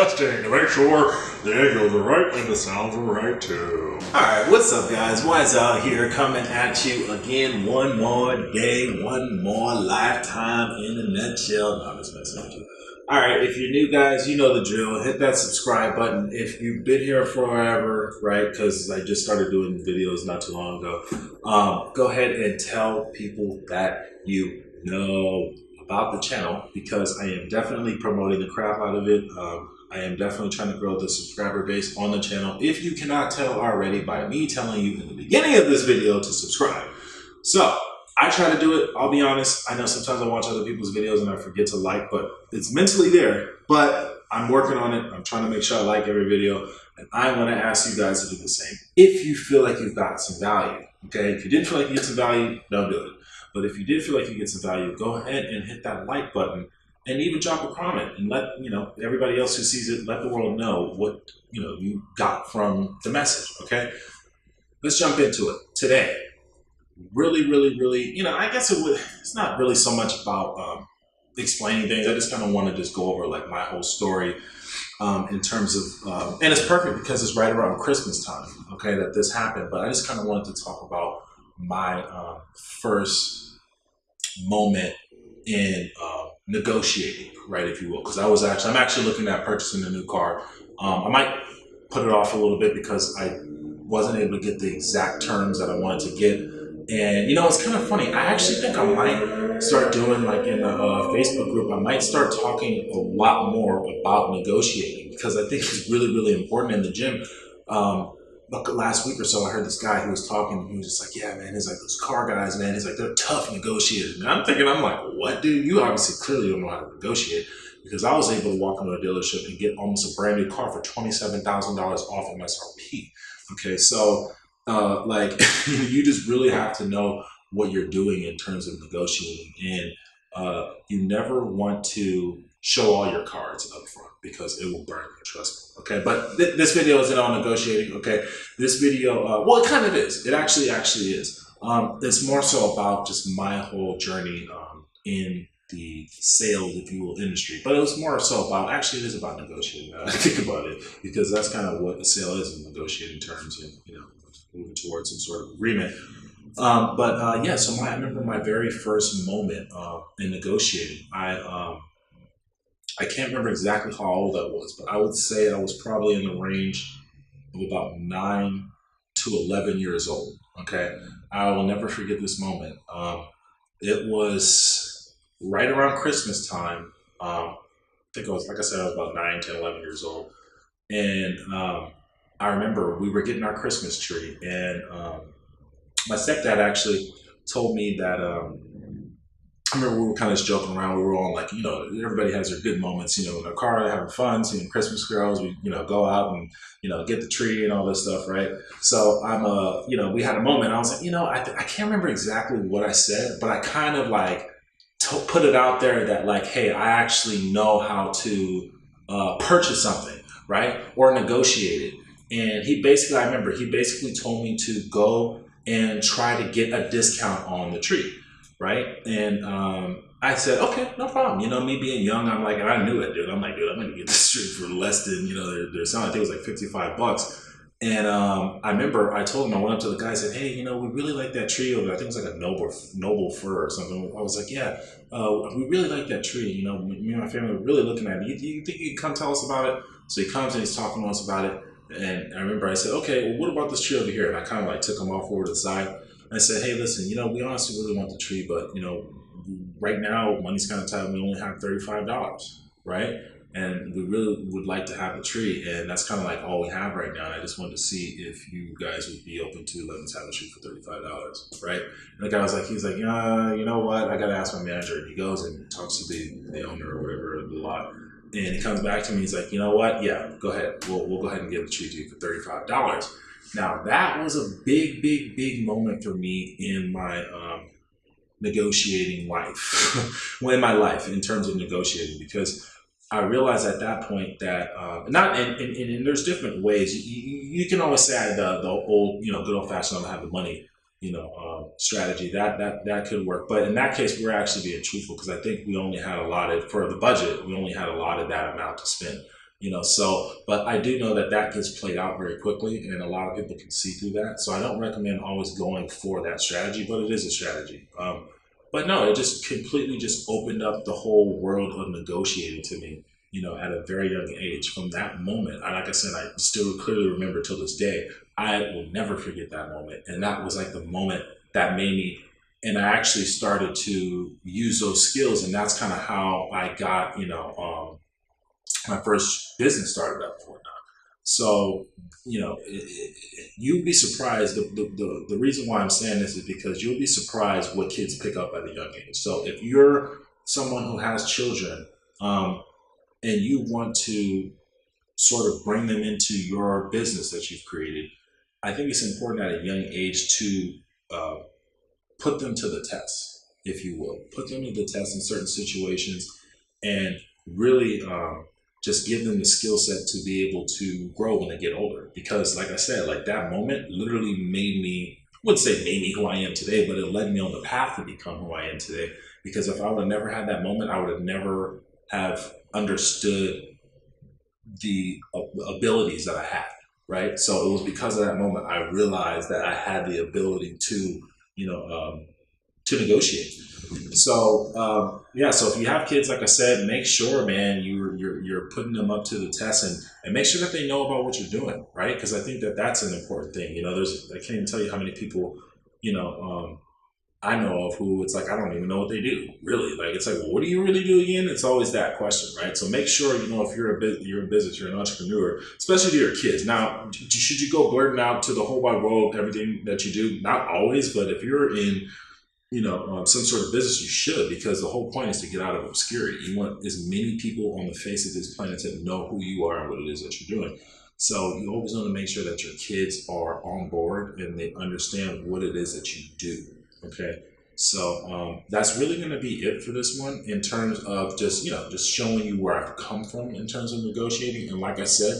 testing to make sure the angles are right and the sounds are right too. Alright, what's up guys? Wise out here coming at you again. One more day, one more lifetime in a nutshell. No, I'm just messing with you. Alright, if you're new guys, you know the drill. Hit that subscribe button. If you've been here forever, right, because I just started doing videos not too long ago, go ahead and tell people that you know about the channel, because I am definitely promoting the crap out of it. I am definitely trying to grow the subscriber base on the channel, if you cannot tell already by me telling you in the beginning of this video to subscribe. So I try to do it. I'll be honest, I know sometimes I watch other people's videos and I forget to like, but it's mentally there. But I'm working on it. I'm trying to make sure I like every video, and I want to ask you guys to do the same if you feel like you've got some value. Okay, if you didn't feel like you get some value, don't do it. But if you did feel like you get some value, go ahead and hit that like button, and even drop a comment and let everybody else who sees it, let the world know what you got from the message. Okay, let's jump into it today. Really, I guess it's not really so much about explaining things. I just kind of want to just go over like my whole story in terms of, and it's perfect because it's right around Christmas time, okay, that this happened. But I just kind of wanted to talk about my first moment in negotiating, right, if you will, because I'm actually looking at purchasing a new car. I might put it off a little bit because I wasn't able to get the exact terms that I wanted to get. And it's kind of funny, I actually think I might start doing, like in the Facebook group, I might start talking a lot more about negotiating, because I think it's really important in the gym. Last week or so, I heard this guy who was talking. He was just like, "Yeah, man." He's like, "Those car guys, man." He's like, "They're tough negotiators." And I'm like, "What, dude? You obviously clearly don't know how to negotiate." Because I was able to walk into a dealership and get almost a brand new car for $27,000 off MSRP. Okay, so you just really have to know what you're doing in terms of negotiating, and you never want to show all your cards up front, because it will burn you, trust me. Okay, but this video isn't on negotiating. Okay, this video, well, it kind of is. It actually is. It's more so about just my whole journey in the sales, if you will, industry. But it was more so about, actually it is about negotiating. Now I think about it, because that's kind of what a sale is, in negotiating terms, and moving towards some sort of agreement. Yeah, so I remember my very first moment in negotiating. I can't remember exactly how old I was, but I would say I was probably in the range of about 9 to 11 years old. Okay, I will never forget this moment. It was right around Christmas time. I think I was, like I said, I was about 9, 10, 11 years old. And I remember we were getting our Christmas tree, and my stepdad actually told me that, I remember we were kind of just joking around. We were all like, everybody has their good moments, in their car, having fun, seeing Christmas carols. We, go out and, get the tree and all this stuff, right? So we had a moment. I was like, I can't remember exactly what I said, but I kind of like put it out there that like, hey, I actually know how to purchase something, right? Or negotiate it. And I remember he basically told me to go and try to get a discount on the tree. Right. And I said, okay, no problem. Me being young, I'm like, and I knew it, dude. I'm like, dude, I'm going to get this tree for less than, they're selling. I think it was like $55. And I remember I told him, I went up to the guy and said, hey, we really like that tree over there. I think it was like a noble fir or something. I was like, yeah, we really like that tree. Me and my family were really looking at it. You think you can come tell us about it? So he comes and he's talking to us about it. And I remember I said, okay, well, what about this tree over here? And I kind of like took him off over to the side. I said, hey, listen, we honestly really want the tree, but, right now money's kind of tight. We only have $35, right? And we really would like to have the tree. And that's kind of like all we have right now. And I just wanted to see if you guys would be open to letting us have the tree for $35, right? And the guy was like, he's like, you know what? I got to ask my manager. And he goes and talks to the owner or whatever of the lot. And he comes back to me. He's like, you know what? Yeah, go ahead. We'll go ahead and give the tree to you for $35. Now, that was a big moment for me in my negotiating life, in my life in terms of negotiating, because I realized at that point that, and there's different ways. You can always say the old, good old fashioned, I don't have the money, strategy, that could work. But in that case, we're actually being truthful, because I think we only had allotted, for the budget, we only had allotted that amount to spend. You know, so, but I do know that that gets played out very quickly, and a lot of people can see through that. So I don't recommend always going for that strategy, but it is a strategy. But no, it just completely just opened up the whole world of negotiating to me, you know, at a very young age. From that moment, like I said, I still clearly remember till this day. I will never forget that moment, and that was like the moment that made me. And I actually started to use those skills, and that's kind of how I got, you know, my first business started up for now. So, you know, you'd be surprised. The reason why I'm saying this is because you'll be surprised what kids pick up at a young age. So if you're someone who has children, and you want to sort of bring them into your business that you've created, I think it's important at a young age to put them to the test, if you will. Put them to the test in certain situations, and really just give them the skill set to be able to grow when they get older. Because like I said, like that moment literally made me, I wouldn't say made me who I am today, but it led me on the path to become who I am today. Because if I would have never had that moment, I would have never have understood the abilities that I had, right? So it was because of that moment I realized that I had the ability to, you know, to negotiate. So yeah, so if you have kids, like I said, make sure, man, you're putting them up to the test, and make sure that they know about what you're doing, right? Because I think that that's an important thing. You know, I can't even tell you how many people, you know, I know of who it's like, I don't even know what they do, really. Like, it's like, well, what do you really do again? It's always that question, right? So make sure, you know, if you're in business, you're an entrepreneur, especially to your kids. Now, should you go blurting out to the whole wide world everything that you do? Not always, but if you're in, you know, some sort of business, you should, because the whole point is to get out of obscurity. You want as many people on the face of this planet to know who you are and what it is that you're doing. So you always want to make sure that your kids are on board and they understand what it is that you do. Okay, so that's really going to be it for this one in terms of just, you know, just showing you where I've come from in terms of negotiating. And like I said,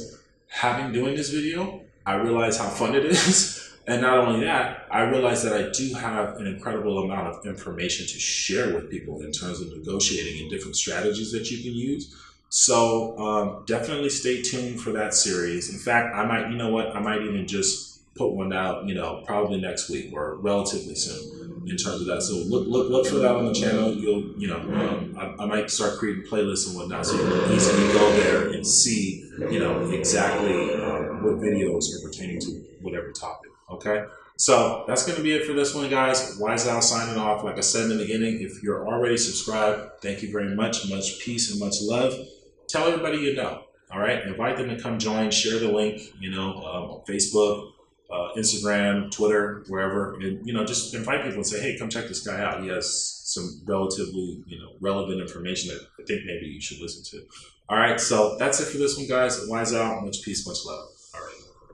having doing this video, I realize how fun it is. And not only that, I realize that I do have an incredible amount of information to share with people in terms of negotiating and different strategies that you can use. So definitely stay tuned for that series. In fact, I might, you know what, I might even just put one out, you know, probably next week or relatively soon in terms of that. So look for that on the channel. You'll, you know, I might start creating playlists and whatnot, so you can easily go there and see, you know, exactly what videos are pertaining to whatever topic. Okay, so that's going to be it for this one, guys. Wise Al signing off. Like I said in the beginning, if you're already subscribed, thank you very much. Much peace and much love. Tell everybody you know. All right, invite them to come join. Share the link. You know, on Facebook, Instagram, Twitter, wherever, and you know, just invite people and say, hey, come check this guy out. He has some relatively, you know, relevant information that I think maybe you should listen to. All right, so that's it for this one, guys. Wise Al. Much peace, much love.